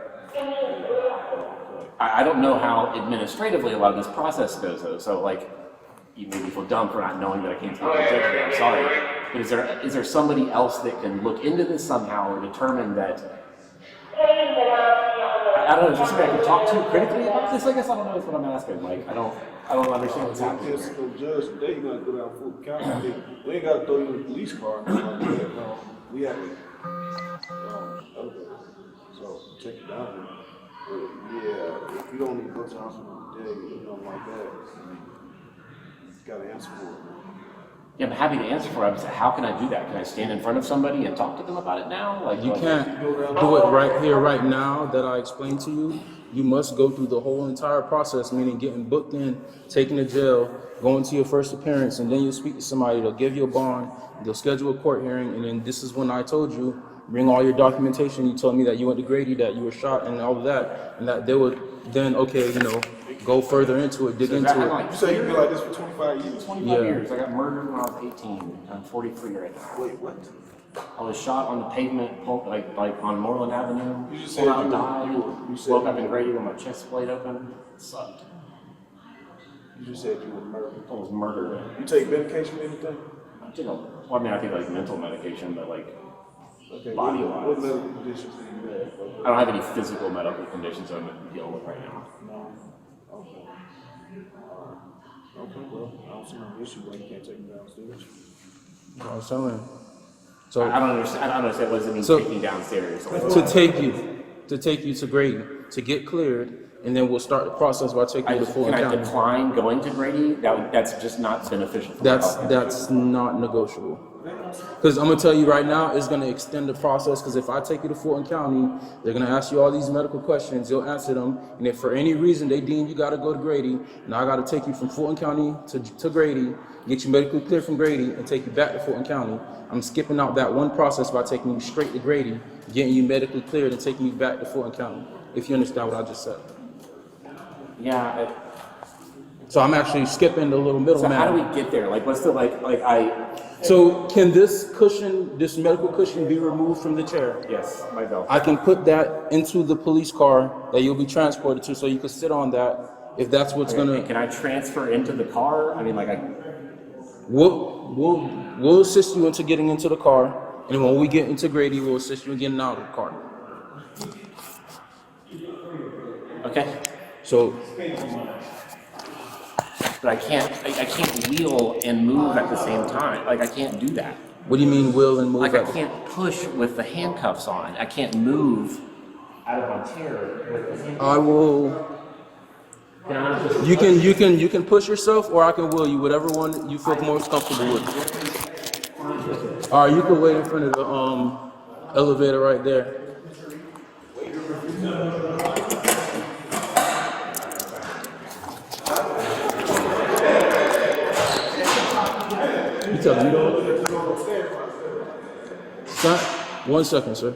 S10: I don't know how administratively a lot of this process goes though. So like, you maybe feel dumb for not knowing that I can't speak to the judge. I'm sorry. But is there somebody else that can look into this somehow or determine that? I don't know. Is there somebody I can talk to critically about this? I guess I don't know. Is what I'm asking. Like I don't understand what's happening.
S5: Yes, the judge today, you're gonna go down Fulton County. We ain't gotta throw you in the police car. We have it. Okay. So check it down. Yeah, if you don't need to go to the hospital today, you don't like that, you gotta answer for it.
S10: Yeah, I'm happy to answer for it. I'm saying, how can I do that? Can I stand in front of somebody and talk to them about it now? Like
S1: You can't do it right here, right now that I explained to you. You must go through the whole entire process, meaning getting booked in, taken to jail, going to your first appearance, and then you'll speak to somebody. They'll give you a bond, they'll schedule a court hearing, and then this is when I told you, bring all your documentation. You told me that you went to Grady, that you were shot, and all of that, and that they would then, okay, you know, go further into it, dig into it.
S5: You say you've been like this for 25 years?
S10: 25 years. I got murdered when I was 18. I'm 43 right now.
S5: Wait, what?
S10: I was shot on the pavement, like on Moreland Avenue.
S5: You just
S10: Pulled
S5: said
S10: out and
S5: you
S10: died.
S5: said
S10: Woke
S5: you
S10: up in
S5: were-
S10: Grady with my chest plate open. It sucked.
S5: You just said you were murdered.
S10: I was murdered.
S5: You take medication or anything?
S10: I take I take like mental medication, but like
S5: Okay,
S10: body
S5: what
S10: wise.
S5: medical conditions do you have?
S10: I don't have any physical medical conditions I'm dealing with right now.
S5: No. Okay. Okay, well, I don't see no issue why you can't take me downstairs.
S1: I was telling him. So
S10: I don't understand what does it mean
S1: So-
S10: take me downstairs.
S1: to take you to Grady to get cleared, and then we'll start the process by taking you to Fulton
S10: Can I
S1: County.
S10: decline going to Grady? That's just not beneficial. For my health.
S1: That's not negotiable. Because I'm gonna tell you right now, it's gonna extend the process. Because if I take you to Fulton County, they're gonna ask you all these medical questions. You'll answer them, and if for any reason they deem you gotta go to Grady, now I gotta take you from Fulton County to Grady, get you medically cleared from Grady, and take you back to Fulton County. I'm skipping out that one process by taking you straight to Grady, getting you medically cleared, and taking you back to Fulton County. If you understand what I just said.
S10: Yeah,
S1: So I'm actually skipping the little
S10: So how do
S1: middleman.
S10: we get there? Like, what's the
S1: So can this cushion, this medical cushion, be removed from the chair?
S10: Yes, my belt.
S1: I can put that into the police car that you'll be transported to, so you can sit on that if that's what's gonna.
S10: Can I transfer into the car? I mean,
S1: We'll assist you into getting into the car, and when we get into Grady, we'll assist you in getting out of the car.
S10: okay.
S1: So
S10: But I can't wheel and move at the same time. Like, I can't do that.
S1: what do you mean will and move?
S10: Like, I can't push with the handcuffs on. I can't move out of my chair with the handcuffs.
S1: I will. You can push yourself, or I can wheel you, whatever one you feel most comfortable with. All right, you can wait in front of the elevator right there. You tell me you don't. Son, 1 second, sir.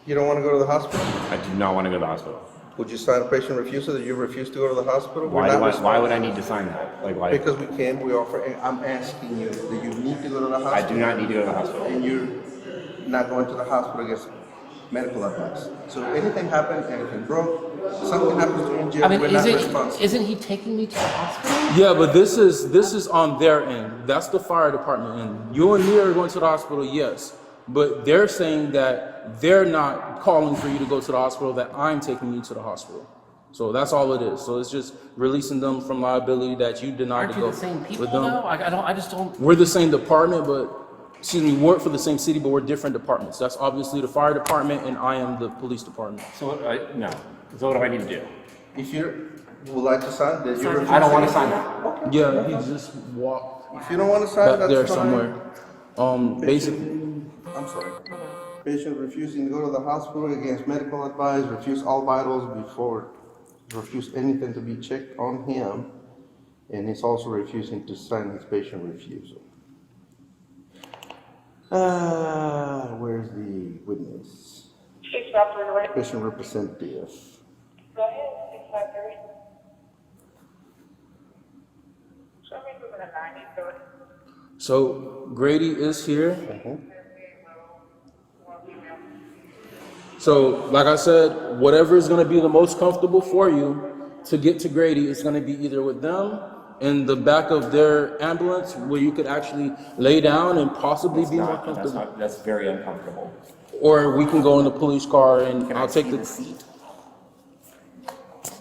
S9: You don't want to go to the hospital?
S10: I do not want to go to the hospital.
S9: Would you sign a patient refusal that you refuse to go to the hospital?
S10: Why would I need to sign that? Like, why?
S9: Because we can, we offer, I'm asking you, do you need to go to the hospital?
S10: I do not need to go to the hospital.
S9: And you're not going to the hospital against medical advice. So if anything happens, anything broke, something happens to you in jail,
S10: I mean,
S9: we're not responsible.
S10: isn't he taking me to the hospital?
S1: Yeah, but this is on their end. That's the fire department end. You and me are going to the hospital, yes. But they're saying that they're not calling for you to go to the hospital, that I'm taking you to the hospital. So that's all it is. So it's just releasing them from liability that you denied
S10: Aren't
S1: to
S10: you
S1: go
S10: the same people
S1: with them.
S10: though? I just don't.
S1: We're the same department, but excuse me, we work for the same city, but we're different departments. That's obviously the fire department, and I am the police department.
S10: So no. So what do I need to do?
S9: If you would like to sign, then you refuse.
S10: I don't want to sign that.
S1: Yeah, he just walked
S9: If you don't want to sign,
S1: back there
S9: that's fine.
S1: somewhere. Basically,
S9: I'm sorry. Patient refusing to go to the hospital against medical advice, refuse all vitals before, refuse anything to be checked on him, and he's also refusing to sign his patient refusal. Where's the witness? Patient representative.
S12: Go ahead, 653. Show me moving a 90, so
S1: so Grady is here. So, like I said, whatever is going to be the most comfortable for you to get to Grady is going to be either with them in the back of their ambulance, where you could actually lay down and possibly be more comfortable.
S10: That's very uncomfortable.
S1: Or we can go in the police car and I'll take the
S10: seat.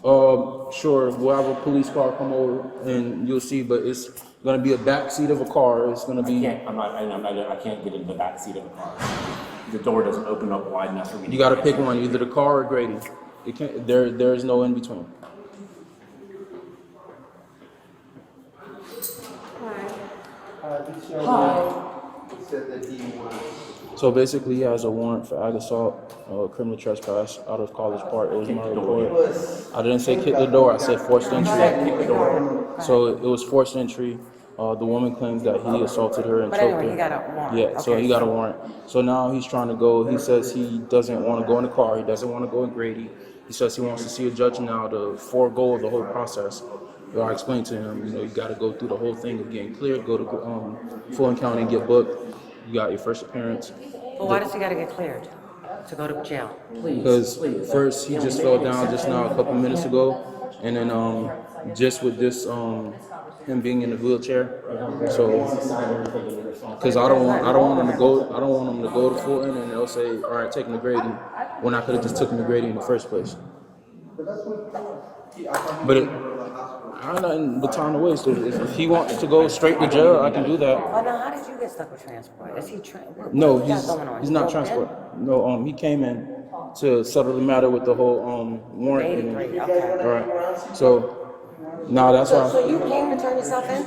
S1: Sure, we'll have a police car come over and you'll see, but it's going to be a back seat of a car. It's going to be.
S10: I can't get into the back seat of a car. The door doesn't open up wide enough for me.
S1: You got to pick one, either the car or Grady. It can't. There is no in between.
S9: He said that he was.
S1: So basically, he has a warrant for ag assault, criminal trespass out of College Park. It was my report. I didn't say kick the door. I said forced entry. So it was forced entry. The woman claims that he assaulted her and
S13: But
S1: choked
S13: anyway,
S1: her.
S13: he got a warrant.
S1: Yeah, so
S13: Okay,
S1: he got a warrant. So now he's trying to go. He says he doesn't want to go in the car. He doesn't want to go in Grady. He says he wants to see a judge now to forego the whole process. So I explained to him, you got to go through the whole thing of getting cleared, go to Fulton County and get booked. You got your first appearance.
S13: Well, why does he gotta get cleared to go to jail?
S1: Because first he just fell down just now a couple minutes ago, and then just with this him being in the wheelchair, so because I don't want him to go to Fulton and they'll say, all right, take him to Grady, when I could have just took him to Grady in the first place. But I have nothing but time to waste. If he wants to go straight to jail, I can do that.
S13: Oh, now, how did you get stuck with transport? Is he
S1: No,
S13: what you got going on?
S1: he's
S13: You
S1: not
S13: broke in?
S1: transport. No, he came in to settle the matter with the whole warrant.
S13: 83, okay.
S1: All right. So now that's why
S13: So you came to turn yourself in?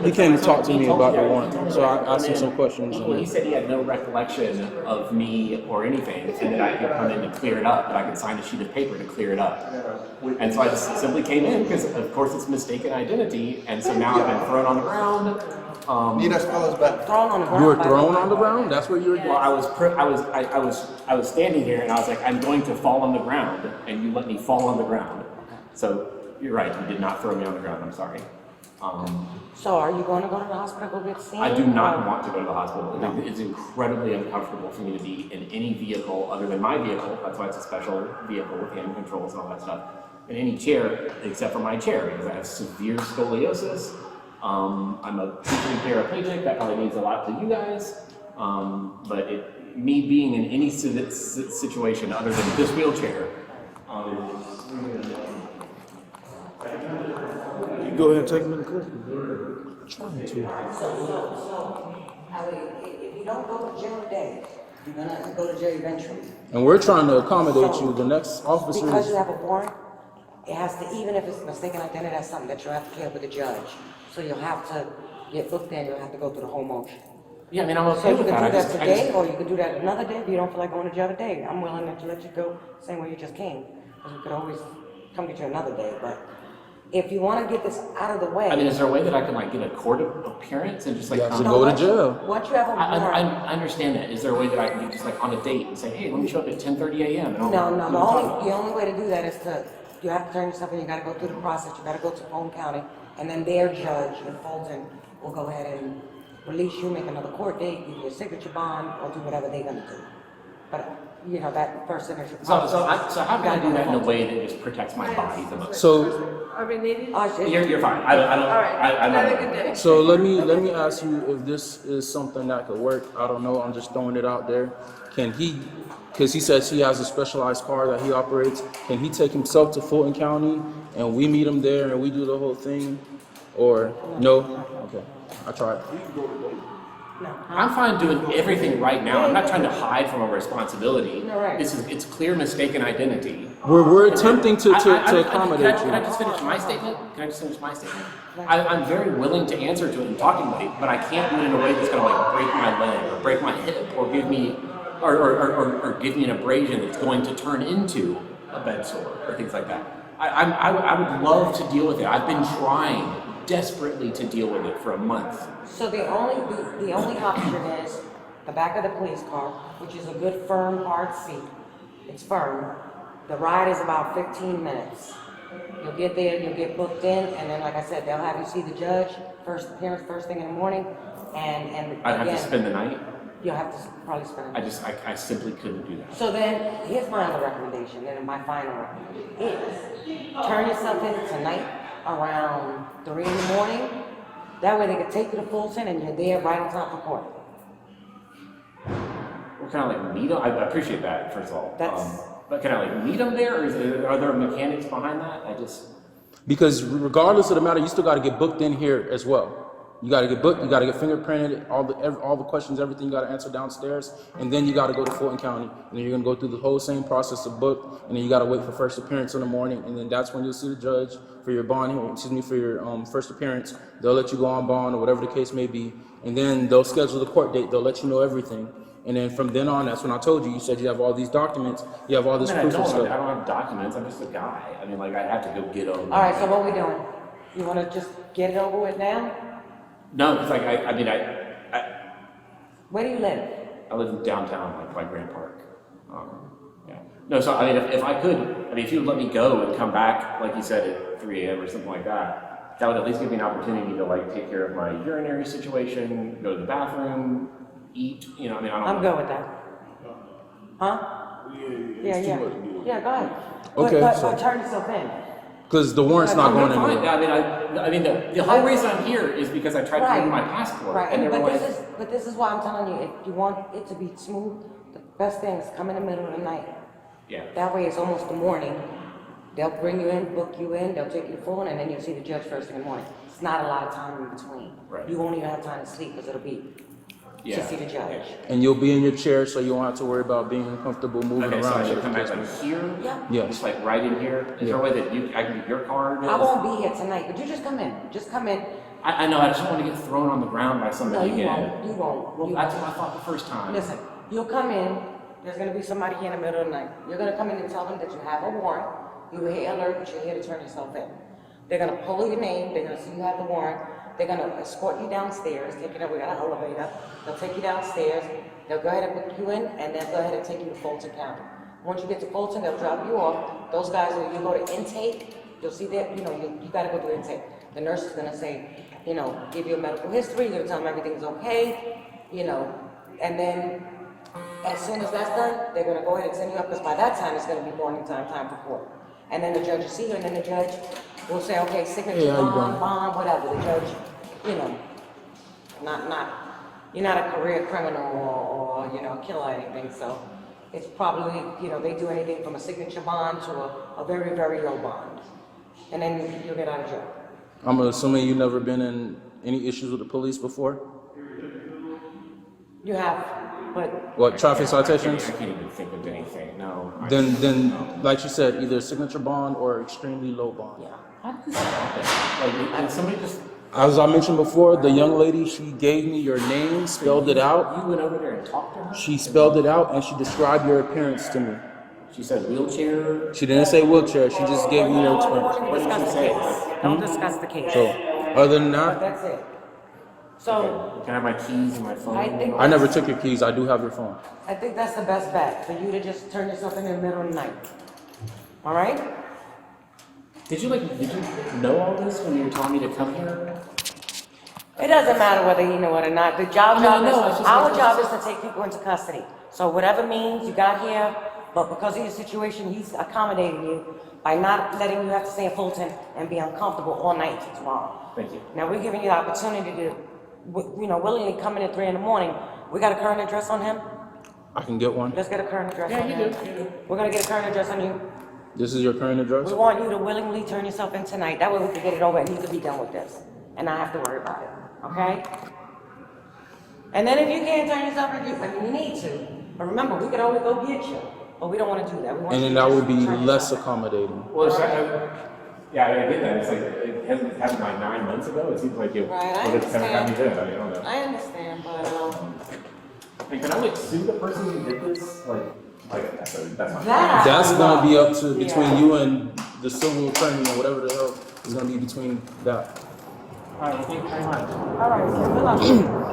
S1: he came to talk to me about the warrant. So I asked him some questions.
S10: Well, he said he had no recollection of me or anything, and that I could come in to clear it up, that I could sign a sheet of paper to clear it up. And so I just simply came in because, of course, it's mistaken identity, and so now I've been thrown on the ground.
S9: Need us spell us back.
S13: Thrown on the ground?
S1: You were thrown on the ground? That's where you were.
S10: Well, I was standing here, and I was like, I'm going to fall on the ground, and you let me fall on the ground. So you're right, you did not throw me on the ground, I'm sorry.
S13: So are you going to go to the hospital, go get seen?
S10: I do not want to go to the hospital. It's incredibly uncomfortable for me to be in any vehicle other than my vehicle. That's why it's a special vehicle with hand controls and all that stuff. In any chair, except for my chair, because I have severe scoliosis. I'm a paraplegic. That probably means a lot to you guys. But me being in any situation other than this wheelchair,
S5: You go ahead and take them in the court.
S13: If you don't go to jail today, you're gonna go to jail eventually.
S1: And we're trying to accommodate you. The next officer
S13: Because
S1: is...
S13: you have a warrant, it has to, even if it's mistaken identity, that's something that you have to clear with the judge. So you'll have to get booked in, you'll have to go through the whole motion.
S10: yeah, I mean, I'm okay
S13: So you
S10: with
S13: can
S10: that.
S13: do that today, or you can do that another day if you don't feel like going to jail today. I'm willing to let you go same way you just came, because we could always come get you another day, but if you wanna get this out of the way.
S10: I mean, is there a way that I can like get a court appearance and just like
S1: You have to
S10: come?
S1: go to jail.
S13: Once you have a
S10: I
S13: warrant.
S10: understand that. Is there a way that I can get just like on a date and say, hey, let me show up at 10:30 a.m. and I'll
S13: No, the only way to do that is you have to turn yourself in, you gotta go through the process, you gotta go to Fulton County, and then their judge in Fulton will go ahead and release you, make another court date, give you a signature bond, or do whatever they're gonna do. But, you know, that first initial
S10: So
S13: process.
S10: how can I do that in a way that just protects my body the most?
S1: So,
S14: Are we needed?
S10: You're fine. I don't.
S14: All right.
S10: I'm
S14: Have a
S10: not.
S14: good day.
S1: so let me ask you if this is something that could work. I don't know. I'm just throwing it out there. Can he? Because he says he has a specialized car that he operates. Can he take himself to Fulton County and we meet him there and we do the whole thing? Or no? Okay, I tried.
S10: I'm fine doing everything right now. I'm not trying to hide from a responsibility.
S13: No, right.
S10: It's clear mistaken identity.
S1: We're attempting to
S10: Can
S1: accommodate
S10: I
S1: you.
S10: just finish my statement? Can I just finish my statement? I'm very willing to answer to it and talking about it, but I can't do it in a way that's gonna like break my leg or break my hip or give me or give me an abrasion that's going to turn into a bed sore or things like that. I would love to deal with it. I've been trying desperately to deal with it for a month.
S13: So the only option is the back of the police car, which is a good firm hard seat. It's firm. The ride is about 15 minutes. You'll get there, you'll get booked in, and then like I said, they'll have you see the judge, first appearance, first thing in the morning, and
S10: I'd have
S13: again,
S10: to spend the night.
S13: you'll have to probably spend it.
S10: I simply couldn't do that.
S13: So then, here's my other recommendation, and my final recommendation is turn yourself in tonight around 3 in the morning. That way they can take you to Fulton and you're there right on top of court.
S10: Well, can I like meet them? I appreciate that, first of all.
S13: That's-
S10: But can I like meet them there, or are there mechanics behind that?
S1: Because regardless of the matter, you still got to get booked in here as well. You got to get booked. You got to get fingerprinted. All the questions, everything you got to answer downstairs, and then you got to go to Fulton County, and then you're gonna go through the whole same process of book, and then you got to wait for first appearance in the morning, and then that's when you'll see the judge for your bond. Excuse me, for your first appearance. They'll let you go on bond or whatever the case may be, and then they'll schedule the court date. They'll let you know everything. And then from then on, that's when I told you. You said you have all these documents. You have all this proof and
S10: I
S1: stuff.
S10: don't have documents. I'm just a guy. I mean, like I have to go get them.
S13: All right, so what we doing? You want to just get it over with now?
S10: No, because like
S13: Where do you live?
S10: I live in downtown, like by Grant Park. Yeah. No, so I mean, if I could, I mean, if you would let me go and come back, like you said, at 3 a.m. or something like that, that would at least give me an opportunity to like take care of my urinary situation, go to the bathroom, eat. You know, I mean, I don't.
S13: I'm good with that. Huh? Yeah, go ahead.
S1: Okay,
S13: But turn yourself in.
S1: Because the warrant's not going anywhere.
S10: I mean, the whole reason I'm here is because I tried to bring my passport.
S13: Right,
S10: And they were like,
S13: but this is why I'm telling you, if you want it to be smooth, the best thing is come in the middle of the night.
S10: yeah.
S13: That way it's almost the morning. They'll bring you in, book you in, they'll take you to Fulton, and then you'll see the judge first thing in the morning. It's not a lot of time in between.
S10: Right.
S13: You won't even have time to sleep because it'll be to see the judge.
S1: And you'll be in your chair, so you won't have to worry about being uncomfortable moving
S10: Okay, so
S1: around.
S10: I should come back like here?
S13: Yeah.
S1: Yes.
S10: Just like right in here? Is there a way that I can get your card?
S13: I won't be here tonight, but you just come in. Just come in.
S10: I know, I just don't want to get thrown on the ground by
S13: No,
S10: somebody
S13: you
S10: again.
S13: won't. You won't.
S10: Well,
S13: You
S10: that's
S13: won't.
S10: what I thought the first time.
S13: Listen, you'll come in, there's gonna be somebody here in the middle of the night. You're gonna come in and tell them that you have a warrant, you were here alert, but you're here to turn yourself in. They're gonna pull your name, they're gonna see you have the warrant, they're gonna escort you downstairs, take you, we got an elevator, they'll take you downstairs, they'll go ahead and book you in, and they'll go ahead and take you to Fulton County. Once you get to Fulton, they'll drop you off. Those guys, you go to intake, you'll see that, you gotta go through and say, the nurse is gonna say, give you a medical history, you're gonna tell them everything's okay, and then as soon as that's done, they're gonna go ahead and send you up, because by that time, it's gonna be morning time for court. And then the judge will see you, and then the judge will say, okay, signature,
S1: Hey, how you doing?
S13: bond, whatever, the judge, you're not a career criminal or killer or anything, so it's probably, they do anything from a signature bond to a very, very low bond. And then you'll get out of jail.
S1: I'm assuming you've never been in any issues with the police before?
S13: You have, but
S1: What, traffic citations?
S10: I can't even think of anything, no.
S1: Then, like you said, either signature bond or extremely low bond.
S13: yeah.
S10: How did this happen? Like, did somebody just,
S1: As I mentioned before, the young lady, she gave me your name, spelled it out.
S10: you went over there and talked to her?
S1: She spelled it out and she described your appearance to me.
S10: She said wheelchair?
S1: She didn't say wheelchair, she just gave me your appearance.
S13: Don't discuss the case. Don't discuss the case.
S1: So, other than
S13: But
S1: that,
S13: that's it. So,
S10: Can I have my keys and my phone?
S13: I think
S1: I never took your keys, I do have your phone.
S13: I think that's the best bet, for you to just turn yourself in the middle of the night. All right?
S10: Did you know all this when you were telling me to come here?
S13: It doesn't matter whether you know it or not. The job
S10: No,
S13: is,
S10: it's just
S13: our
S10: like-
S13: job is to take people into custody. So whatever means you got here, but because of your situation, he's accommodating you by not letting you have to stay in Fulton and be uncomfortable all night till tomorrow.
S10: Thank you.
S13: Now we're giving you the opportunity to, willingly come in at 3 a.m. We got a current address on him?
S1: I can get one.
S13: Let's get a current address on him. We're gonna get a current address on you.
S1: This is your current address?
S13: We want you to willingly turn yourself in tonight. That way we can get it over and you can be done with this and not have to worry about it. Okay? And then if you can't turn yourself in, you need to. But remember, we could always go get you. But we don't want to do that. We want
S1: And
S13: you
S1: then
S13: to
S1: that
S13: just
S1: will be
S13: turn
S1: less
S13: yourself in.
S1: accommodating.
S10: Well, yeah, I get that. It's like, it hasn't happened like 9 months ago. It seems like it
S13: Right, I
S10: would have kind of happened then. I mean, I don't know.
S13: I understand, but
S10: And can I sue the person who did this? That's fine.
S1: That's gonna be up to between you and the civil attorney or whatever the hell is gonna be between that.
S10: All right, well, thank you very much.
S13: all right, so good luck.